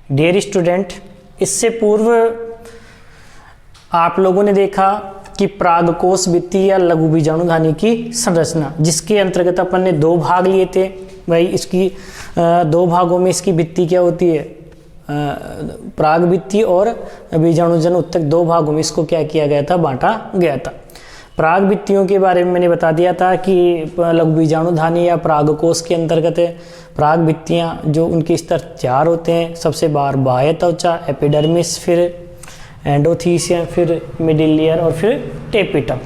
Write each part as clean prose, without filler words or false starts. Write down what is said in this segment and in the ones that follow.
Dear student, इससे पूर्व आप लोगों ने देखा कि प्रागकोश भित्ति या लघु बीजाणुधानी की संरचना, जिसके अंतर्गत अपन ने 2 भाग लिए थे। भाई इसकी 2 भागों में इसकी भित्ति क्या होती है, प्राग भित्ति और बीजाणुजन उत्तक, 2 भागों में इसको क्या किया गया था, बांटा गया था। प्राग भित्तियों के बारे में मैंने बता दिया था कि लघु बीजाणुधानी या प्रागकोश के अंतर्गत प्राग भित्तियाँ जो उनके स्तर 4 होते हैं। सबसे बाह्य त्वचा, एपिडर्मिस, फिर एंडोथीसियम, फिर मिडिल लेयर और फिर टेपिटम।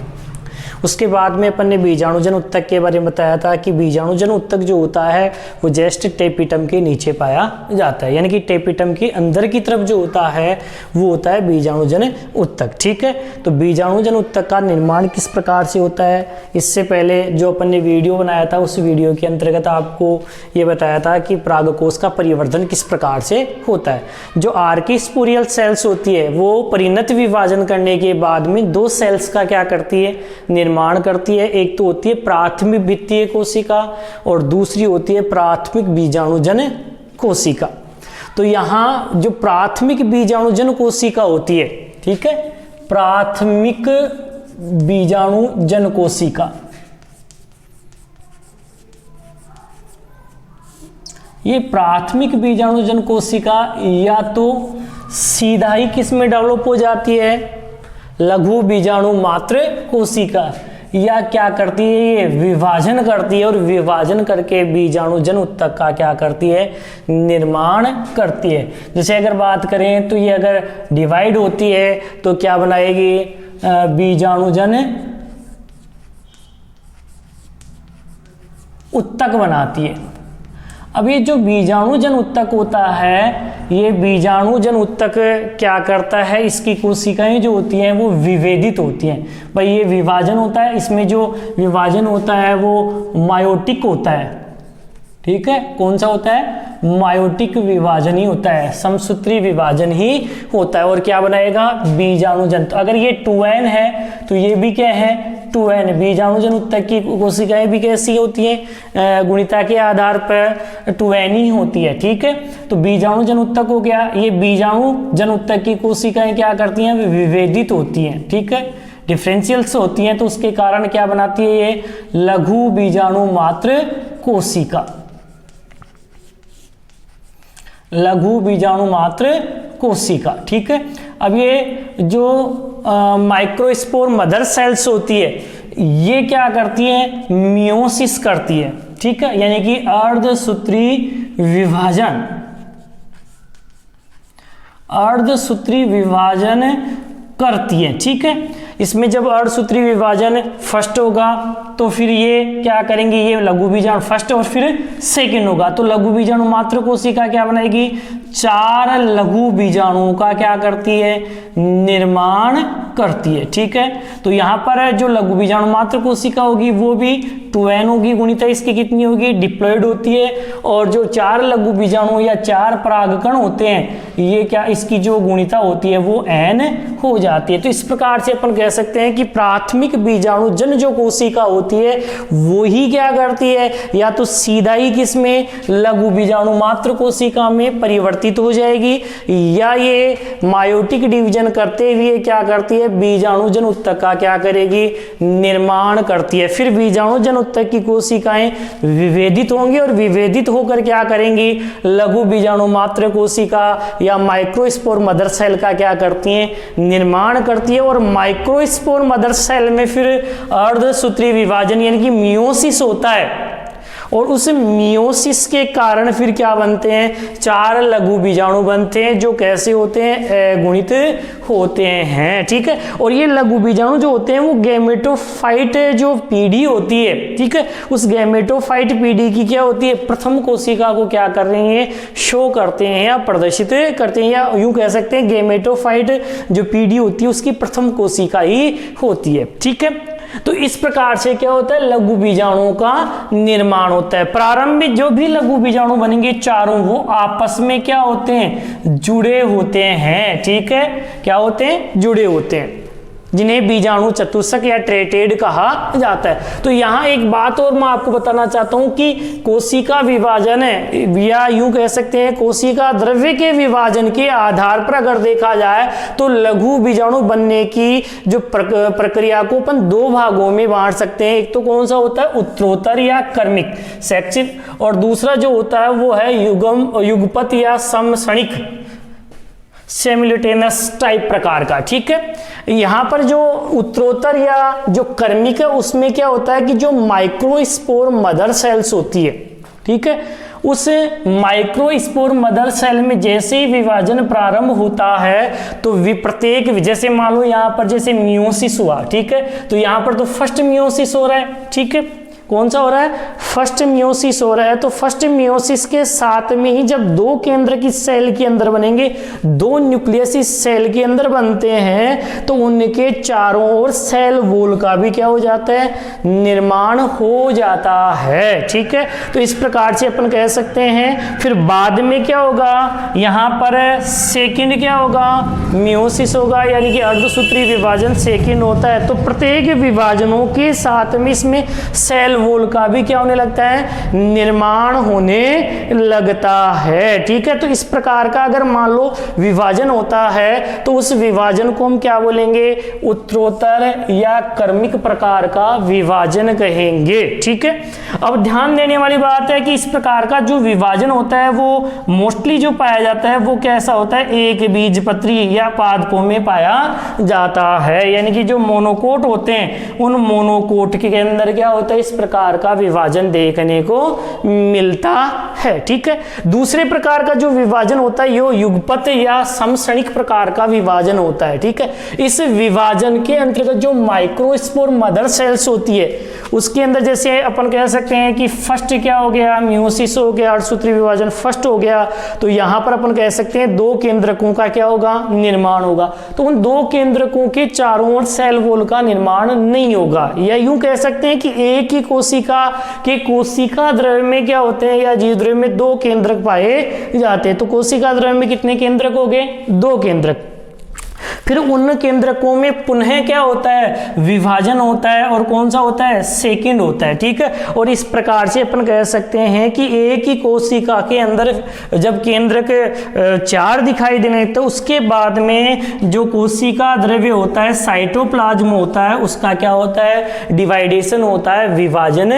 उसके बाद में अपन ने बीजाणुजन उत्तक के बारे में बताया था कि बीजाणुजन उत्तक जो होता है वो जस्ट टेपिटम के नीचे पाया जाता है, यानी कि टेपिटम के अंदर की तरफ जो होता है वो होता है बीजाणुजन उत्तक। ठीक है, तो बीजाणुजन उत्तक का निर्माण किस प्रकार से होता है, इससे पहले जो अपन ने वीडियो बनाया था उस वीडियो के अंतर्गत आपको ये बताया था कि प्रागकोश का परिवर्धन किस प्रकार से होता है। जो आर्किस्पोरियल सेल्स होती है वो परिणत विभाजन करने के बाद में 2 सेल्स का क्या करती है, निर्माण करती है। एक तो होती है प्राथमिक भित्तीय कोशिका और दूसरी होती है प्राथमिक बीजाणुजन कोशिका। तो यहां जो प्राथमिक बीजाणुजन कोशिका होती है, ठीक है, प्राथमिक बीजाणुजन कोशिका, ये प्राथमिक बीजाणुजन कोशिका या तो सीधा ही किस में डेवलप हो जाती है, लघु बीजाणु मात्र कोशिका, या क्या करती है, ये विभाजन करती है और विभाजन करके बीजाणुजन उत्तक का क्या करती है, निर्माण करती है। जैसे अगर बात करें तो ये अगर डिवाइड होती है तो क्या बनाएगी, बीजाणुजन उत्तक बनाती है। अब ये जो बीजाणुजन उत्तक होता है, ये बीजाणुजन उत्तक क्या करता है, इसकी कोशिकाएं जो होती हैं वो विभेदित होती हैं। भाई ये विभाजन होता है, इसमें जो विभाजन होता है वो मायोटिक होता है। ठीक है, कौन सा होता है, मायोटिक विभाजन ही होता है, समसूत्री विभाजन ही होता है। और क्या बनाएगा, बीजाणुजन। तो अगर ये 2n है तो ये भी क्या है, 2n। बीजाणुजन उत्तक की कोशिकाएं भी कैसी होती हैं, गुणिता के आधार पर 2n ही होती है। ठीक है, तो बीजाणुजन उत्तक हो गया, ये बीजाणुजन उत्तक की कोशिकाएं क्या करती हैं, विभेदित होती हैं। ठीक है, डिफरेंशियल्स होती हैं, तो उसके कारण क्या बनाती है, ये लघु बीजाणु मात्र कोशिका, लघु बीजाणु मात्र कोशिका। ठीक है, अब ये जो माइक्रोस्पोर मदर सेल्स होती है ये क्या करती है, मियोसिस करती है। ठीक है, यानी कि अर्धसूत्री विभाजन, अर्धसूत्री विभाजन करती है। ठीक है, इसमें जब अर्धसूत्री विभाजन फर्स्ट होगा तो फिर ये क्या करेंगे, ये लघु बीजाणु फर्स्ट और फिर सेकंड होगा, तो लघु बीजाणु मात्र कोशिका क्या बनाएगी, 4 लघु बीजाणुओं का क्या करती है, निर्माण करती है। ठीक है, तो यहाँ पर जो लघु बीजाणु मात्र कोशिका होगी वो भी 2n होगी, गुणिता इसकी कितनी होगी, डिप्लॉयड होती है। और जो 4 लघु बीजाणु या 4 परागकण होते हैं ये क्या, इसकी जो गुणिता होती है वो n हो जाती है। तो इस प्रकार से अपन कह सकते हैं कि प्राथमिक बीजाणुजन जो कोशिका होती है वो ही क्या करती है, या तो सीधा ही किसमें, लघु बीजाणु मात्र कोशिका में परिवर्तित हो जाएगी, या ये मायोटिक डिवीजन करते हुए क्या करती है, बीजाणुजन उत्तक का क्या करेगी, निर्माण करती है। फिर बीजाणुजन उत्तक की कोशिकाएं विभेदित होंगी और विभेदित होकर क्या करेंगी, लघु बीजाणु मात्र कोशिका या माइक्रोस्पोर मदर सेल का क्या करती हैं, निर्माण करती है। और माइक्रोस्पोर मदर सेल में फिर अर्धसूत्री विभाजन यानी कि मियोसिस होता है, और उस मियोसिस के कारण फिर क्या बनते हैं, 4 लघु बीजाणु बनते हैं जो कैसे होते हैं, गुणित होते हैं। ठीक है, और ये लघु बीजाणु जो होते हैं वो गैमेटोफाइट जो पीढ़ी होती है, ठीक है, उस गैमेटोफाइट पीढ़ी की क्या होती है, प्रथम कोशिका को क्या कर रही है, शो करते हैं या प्रदर्शित करते हैं, या यूं कह सकते हैं गैमेटोफाइट जो पीढ़ी होती है उसकी प्रथम कोशिका ही होती है। ठीक है, तो इस प्रकार से क्या होता है, लघु बीजाणुओं का निर्माण होता है। प्रारंभिक जो भी लघु बीजाणु बनेंगे चारों वो आपस में क्या होते हैं, जुड़े होते हैं। ठीक है, क्या होते हैं, जुड़े होते हैं। जिन्हें बीजाणु चतुष्क या ट्रेटेड कहा जाता है। तो यहाँ एक बात और मैं आपको बताना चाहता हूँ कि कोशिका विभाजन है, या यूं कह सकते हैं कोशिका द्रव्य के विभाजन के आधार पर अगर देखा जाए तो लघु बीजाणु बनने की जो प्रक्रिया को अपन दो भागों में बांट सकते हैं। एक तो कौन सा होता है, उत्तरोत्तर या क्रमिक सेक्शन, और दूसरा जो होता है वो है युगपत या समसणिक सिमुलेटेनस टाइप प्रकार का। ठीक है, यहाँ पर जो उत्तरोत्तर या जो क्रमिक है उसमें क्या होता है कि जो माइक्रोस्पोर मदर सेल्स होती है, ठीक है, उस माइक्रोस्पोर मदर सेल में जैसे ही विभाजन प्रारंभ होता है तो प्रत्येक, जैसे मान लो यहाँ पर जैसे मियोसिस हुआ, ठीक है, तो यहाँ पर तो फर्स्ट मियोसिस हो रहा है, ठीक है, कौन सा हो रहा है, फर्स्ट मियोसिस हो रहा है। तो फर्स्ट मियोसिस के साथ में ही जब दो केंद्र की सेल के अंदर बनेंगे, दो न्यूक्लियस इस सेल के अंदर बनते हैं, तो उनके चारों ओर सेल वॉल का भी क्या हो जाता है, निर्माण हो जाता है। ठीक है, तो इस प्रकार से अपन कह सकते हैं। फिर बाद में क्या होगा, यहाँ पर सेकंड क्या होगा, मियोसिस होगा, यानी कि अर्धसूत्री विभाजन सेकंड होता है। तो प्रत्येक विभाजनों के साथ में इसमें सेल वॉल का भी क्या होने लगता है, निर्माण होने लगता है। ठीक है, तो इस प्रकार का अगर मान लो विभाजन होता है तो उस विभाजन को हम क्या बोलेंगे, उत्तरोत्तर या क्रमिक प्रकार का विभाजन कहेंगे। ठीक है, अब ध्यान देने वाली बात है कि इस प्रकार का जो विभाजन होता है वो मोस्टली जो पाया जाता है वो कैसा होता है, एक बीजपत्री या पादपों में पाया जाता है, यानी कि जो मोनोकोट होते हैं उन मोनोकोट के अंदर क्या होता है, इस प्रकार का विभाजन देखने को मिलता है। ठीक है, दूसरे प्रकार का जो विभाजन होता है यो युगपत या समसणिक प्रकार का विभाजन होता है। ठीक है, इस विभाजन के अंतर्गत जो माइक्रोस्पोर मदर सेल्स होती है उसके अंदर जैसे अपन कह सकते हैं कि फर्स्ट क्या हो गया, मियोसिस हो गया, अर्धसूत्री विभाजन फर्स्ट हो गया, तो यहां पर अपन कह सकते हैं दो केंद्रकों का क्या होगा, निर्माण होगा। तो उन दो केंद्रकों के चारों ओर सेल वॉल का निर्माण नहीं होगा, या यूं कह सकते हैं कि एक ही कोशिका के कोशिका द्रव्य में क्या होते हैं, या जीव द्रव्य में दो केंद्रक पाए जाते हैं। तो कोशिका द्रव्य में कितने केंद्रक हो गए, दो केंद्रक। फिर उन केंद्रकों में पुनः क्या होता है, विभाजन होता है, और कौन सा होता है, सेकंड होता है। ठीक है, और इस प्रकार से अपन कह सकते हैं कि एक ही कोशिका के अंदर जब केंद्रक चार दिखाई देने तो उसके बाद में जो कोशिका द्रव्य होता है, साइटोप्लाज्म होता है, उसका क्या होता है, डिवाइडेशन होता है, विभाजन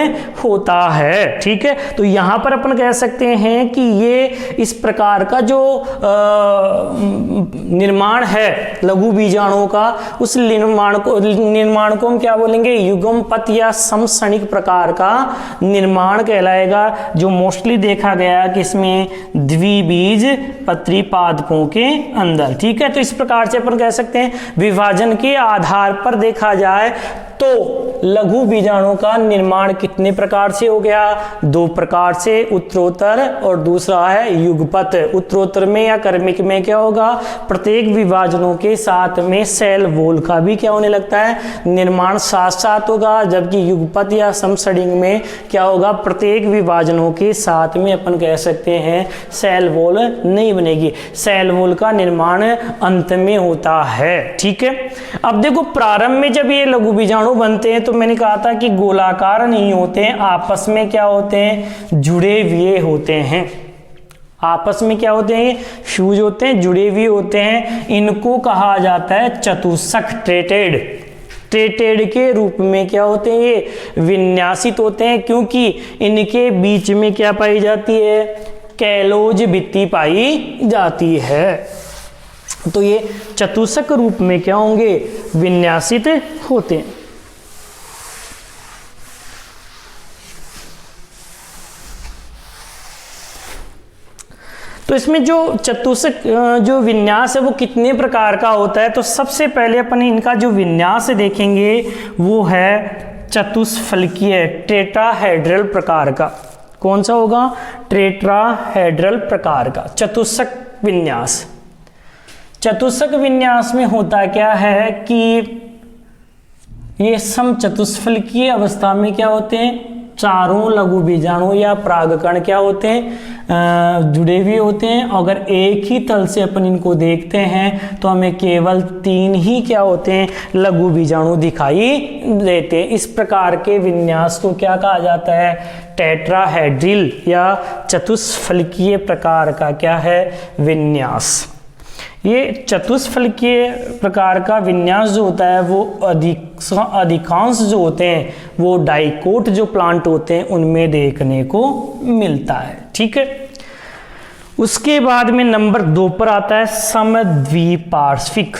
होता है। ठीक है, तो यहां पर अपन कह सकते हैं कि ये इस प्रकार का जो निर्माण है लघु बीजाणुओं का, उस निर्माण को हम क्या बोलेंगे, युग्मपत या समसणिक प्रकार का निर्माण कहलाएगा, जो मोस्टली देखा गया कि इसमें द्विबीजपत्री पादपों के अंदर। ठीक है, तो इस प्रकार से अपन कह सकते हैं विभाजन के आधार पर देखा जाए तो लघु बीजाणु का निर्माण कितने प्रकार से हो गया, दो प्रकार से, उत्तरोत्तर और दूसरा है युगपत। उत्तरोत्तर में या क्रमिक में क्या होगा, प्रत्येक विभाजनों के साथ में सेल वॉल का भी क्या होने लगता है, निर्माण साथ साथ होगा, जबकि युगपत या समसणिक में क्या होगा, प्रत्येक विभाजनों के साथ में अपन कह सकते हैं सेल वॉल नहीं बनेगी, सेल वॉल का निर्माण अंत में होता है। ठीक है, अब देखो प्रारंभ में जब ये लघु बीजाणु बनते हैं तो मैंने कहा था कि गोलाकार नहीं होते हैं, आपस में क्या होते हैं, जुड़े हुए होते हैं, आपस में क्या होते हैं, फ्यूज होते हैं, जुड़े हुए होते हैं। इनको कहा जाता है चतुष्क, ट्रेटेड। ट्रेटेड के रूप में क्या होते हैं, ये विन्यासित होते हैं, क्योंकि इनके बीच में क्या पाई जाती है, कैलोज भित्ति पाई जाती है। तो ये चतुष्क रूप में क्या होंगे, विन्यासित होते हैं। तो इसमें जो चतुष्क जो विन्यास है वो कितने प्रकार का होता है, तो सबसे पहले अपन इनका जो विन्यास देखेंगे वो है चतुष्फलकीय, टेट्राहेड्रल प्रकार का। कौन सा होगा, टेट्राहेड्रल प्रकार का चतुष्क विन्यास। चतुष्क विन्यास में होता क्या है कि ये समचतुष्फलकीय अवस्था में क्या होते हैं, चारों लघु बीजाणु या परागकण क्या होते हैं, जुड़े हुए होते हैं। अगर एक ही तल से अपन इनको देखते हैं तो हमें केवल 3 ही क्या होते हैं, लघु बीजाणु दिखाई देते हैं। इस प्रकार के विन्यास को क्या कहा जाता है, टेट्राहेड्रल या चतुष्फलकीय प्रकार का क्या है, विन्यास। ये चतुष्फलकीय प्रकार का विन्यास जो होता है वो अधिकांश जो होते हैं वो डाइकोट जो प्लांट होते हैं उनमें देखने को मिलता है। ठीक है, उसके बाद में नंबर 2 पर आता है समद्विपार्श्विक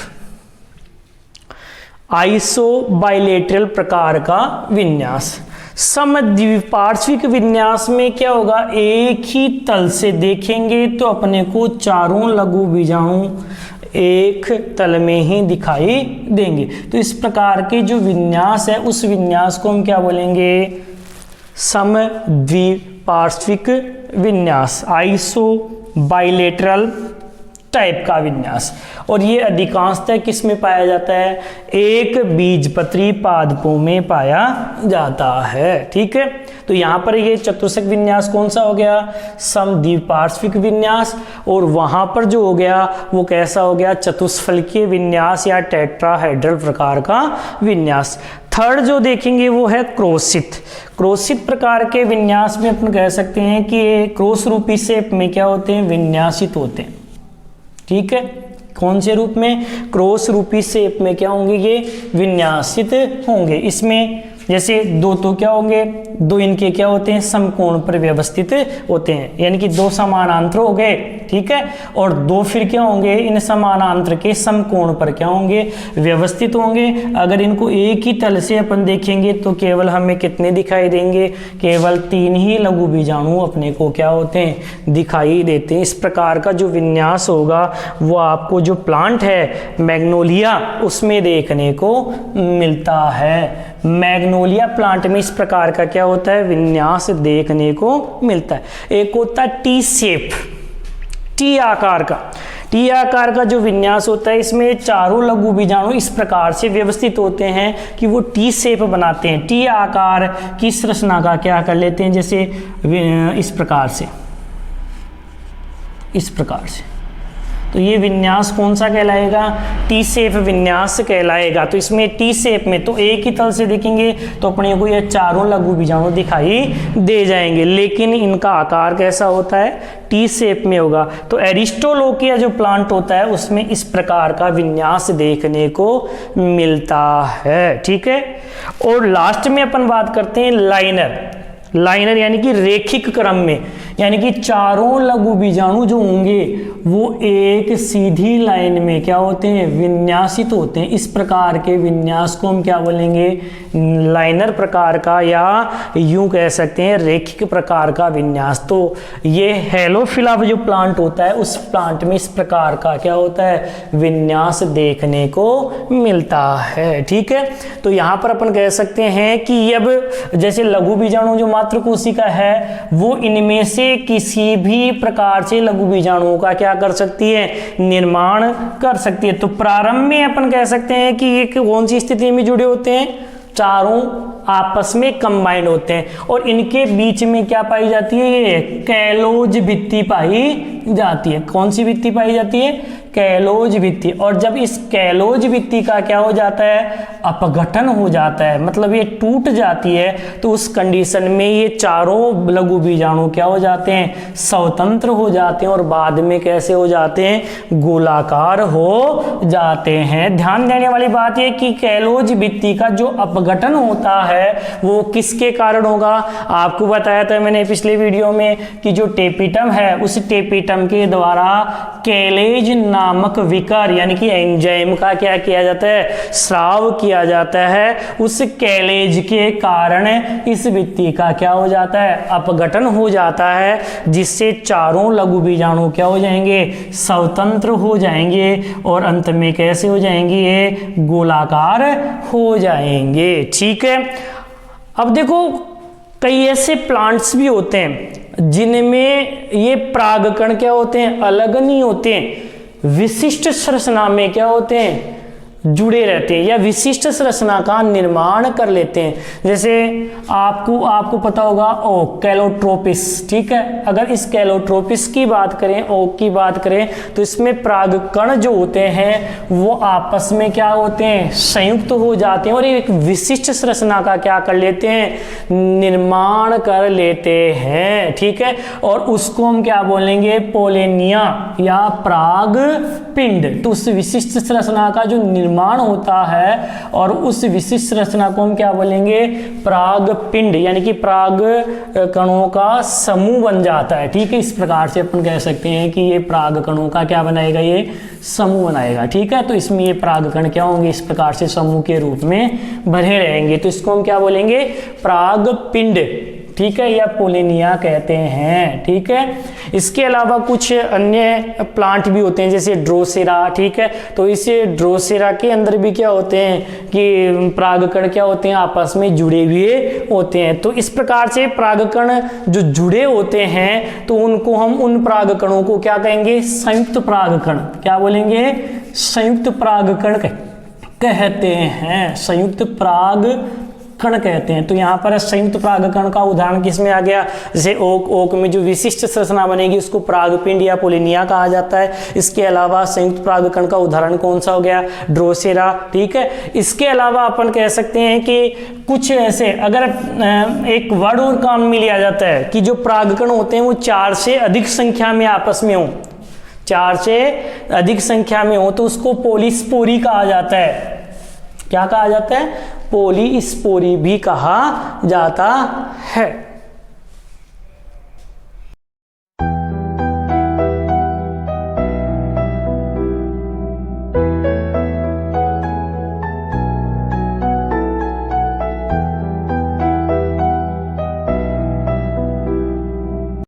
आइसोबाइलेटरल प्रकार का विन्यास। समद्विपार्श्विक विन्यास में क्या होगा, एक ही तल से देखेंगे तो अपने को चारों लघु बीजाणु एक तल में ही दिखाई देंगे। तो इस प्रकार के जो विन्यास है उस विन्यास को हम क्या बोलेंगे, समद्विपार्श्विक विन्यास, आइसोबाइलेटरल टाइप का विन्यास। और ये अधिकांशतः किस में पाया जाता है, एक बीजपत्री पादपों में पाया जाता है। ठीक है, तो यहाँ पर ये चतुष्क विन्यास कौन सा हो गया, समद्विपार्श्विक विन्यास। और वहां पर जो हो गया वो कैसा हो गया, चतुष्फलकीय विन्यास या टेट्राहेड्रल प्रकार का विन्यास। थर्ड जो देखेंगे वो है क्रोशित। क्रोशित प्रकार के विन्यास में अपन कह सकते हैं कि क्रोश रूपी शेप में क्या होते हैं, विन्यासित होते हैं। ठीक है, कौन से रूप में, क्रॉस रूपी शेप में क्या होंगे, ये विन्यासित होंगे। इसमें जैसे 2 तो क्या होंगे, 2 इनके क्या होते हैं, समकोण पर व्यवस्थित होते हैं, यानी कि 2 समानांतर हो गए। ठीक है, और 2 फिर क्या होंगे, इन समानांतर के समकोण पर क्या होंगे, व्यवस्थित होंगे। अगर इनको एक ही तल से अपन देखेंगे तो केवल हमें कितने दिखाई देंगे, केवल 3 ही लघु बीजाणु अपने को क्या होते हैं, दिखाई देते हैं। इस प्रकार का जो विन्यास होगा वो आपको जो प्लांट है मैग्नोलिया उसमें देखने को मिलता है। मैग्नोलिया प्लांट में इस प्रकार का क्या होता है, विन्यास देखने को मिलता है। एक होता है टी शेप, टी आकार का। टी आकार का जो विन्यास होता है इसमें चारों लघु बीजाणु इस प्रकार से व्यवस्थित होते हैं कि वो टी शेप बनाते हैं। टी आकार की संरचना का क्या कर लेते हैं, जैसे इस प्रकार से, इस प्रकार से। तो ये विन्यास कौन सा कहलाएगा, टी शेप विन्यास कहलाएगा। तो इसमें टी शेप में तो एक ही तल से देखेंगे तो अपने को ये चारों लघु बीजाणु दिखाई दे जाएंगे, लेकिन इनका आकार कैसा होता है, टी शेप में होगा। तो एरिस्टोलोकिया जो प्लांट होता है उसमें इस प्रकार का विन्यास देखने को मिलता है। ठीक है, और लास्ट में अपन बात करते हैं लाइनर। लाइनर यानी कि रेखिक क्रम में, यानी कि चारों लघु बीजाणु जो होंगे वो एक सीधी लाइन में क्या होते हैं, विन्यासित होते हैं। इस प्रकार के विन्यास को हम क्या बोलेंगे, लाइनर प्रकार का, या यूं कह सकते हैं रेखिक प्रकार का विन्यास। तो ये हेलोफिला जो प्लांट होता है उस प्लांट में इस प्रकार का क्या होता है, विन्यास देखने को मिलता है। ठीक है, तो यहाँ पर अपन कह सकते हैं कि अब जैसे लघु बीजाणु जो मात्र कोशिका है वो इनमें से किसी भी प्रकार से लघु बीजाणुओं का क्या कर सकती है, निर्माण कर सकती है। तो प्रारंभ में अपन कह सकते हैं कि ये कौन सी स्थिति में जुड़े होते हैं, चारों आपस में कंबाइंड होते हैं, और इनके बीच में क्या पाई जाती है, ये कैलोज भित्ति पाई जाती है। कौन सी भित्ति पाई जाती है, कैलोज भित्ति। और जब इस कैलोज भित्ति का क्या हो जाता है, अपघटन हो जाता है, मतलब ये टूट जाती है, तो उस कंडीशन में ये चारों लघु बीजाणु क्या हो जाते हैं, स्वतंत्र हो जाते हैं, और बाद में कैसे हो जाते हैं, गोलाकार हो जाते हैं। ध्यान देने वाली बात यह कि कैलोज भित्ति का जो अपघटन होता है वो किसके कारण होगा, आपको बताया था मैंने पिछले वीडियो में कि जो टेपिटम है उस टेपिटम के द्वारा कैलेज नामक विकार यानी कि एंजाइम का क्या किया जाता है, स्राव किया जाता है। उस कैलेज के कारण इस भित्ति का क्या हो जाता है, अपघटन हो जाता है, जिससे चारों लघु बीजाणु क्या हो जाएंगे, स्वतंत्र हो जाएंगे, और अंत में कैसे हो जाएंगे, ये गोलाकार हो जाएंगे। ठीक है, अब देखो कई ऐसे प्लांट्स भी होते हैं जिनमें ये परागकण क्या होते हैं, अलग नहीं होते हैं, विशिष्ट संरचना में क्या होते हैं, जुड़े रहते हैं या विशिष्ट संरचना का निर्माण कर लेते हैं। जैसे आपको पता होगा कैलोट्रोपिस, ठीक है। अगर इस कैलोट्रोपिस की बात करें, ओक की बात करें, तो इसमें परागकण जो होते हैं वो आपस में क्या होते हैं, संयुक्त हो जाते हैं और एक विशिष्ट संरचना का क्या कर लेते हैं, निर्माण कर लेते हैं, ठीक है। और उसको हम क्या बोलेंगे, पोलेनिया या पराग पिंड। तो उस विशिष्ट संरचना का जो निर्माण होता है और उस विशिष्ट संरचना को हम क्या बोलेंगे, पराग पिंड, यानी कि पराग कणों का समूह बन जाता है, ठीक है। इस प्रकार से अपन कह सकते हैं कि ये पराग कणों का क्या बनाएगा, ये समूह बनाएगा, ठीक है। तो इसमें ये परागकण क्या होंगे, इस प्रकार से समूह के रूप में बने रहेंगे। तो इसको हम क्या बोलेंगे, पराग पिंड, ठीक है, या पोलिनिया कहते हैं, ठीक है। इसके अलावा कुछ अन्य प्लांट भी होते हैं जैसे ड्रोसेरा, ठीक है। तो इस ड्रोसेरा के अंदर भी क्या होते हैं कि परागकण क्या होते हैं, आपस में जुड़े हुए होते हैं। तो इस प्रकार से परागकण जो जुड़े होते हैं तो उनको हम, उन परागकणों को क्या कहेंगे, संयुक्त परागकण, क्या बोलेंगे, संयुक्त परागकण कहते हैं, संयुक्त परागकण कहते हैं। तो यहाँ पर संयुक्त परागकण का उदाहरण किसमें आ गया, जैसे ओक में जो विशिष्ट संरचना बनेगी उसको परागपिंड या पोलिनिया कहा जाता है। इसके अलावा संयुक्त परागकण का उदाहरण कौन सा हो गया, ड्रोसेरा, ठीक है। इसके अलावा अपन कह सकते हैं कि कुछ ऐसे, अगर एक वर्ड और काम में लिया जाता है कि जो परागकण होते हैं वो 4 से अधिक संख्या में आपस में हो, 4 से अधिक संख्या में हो, तो उसको पोलिस्पोरी कहा जाता है। क्या कहा जाता है, पोलिस्पोरी भी कहा जाता है।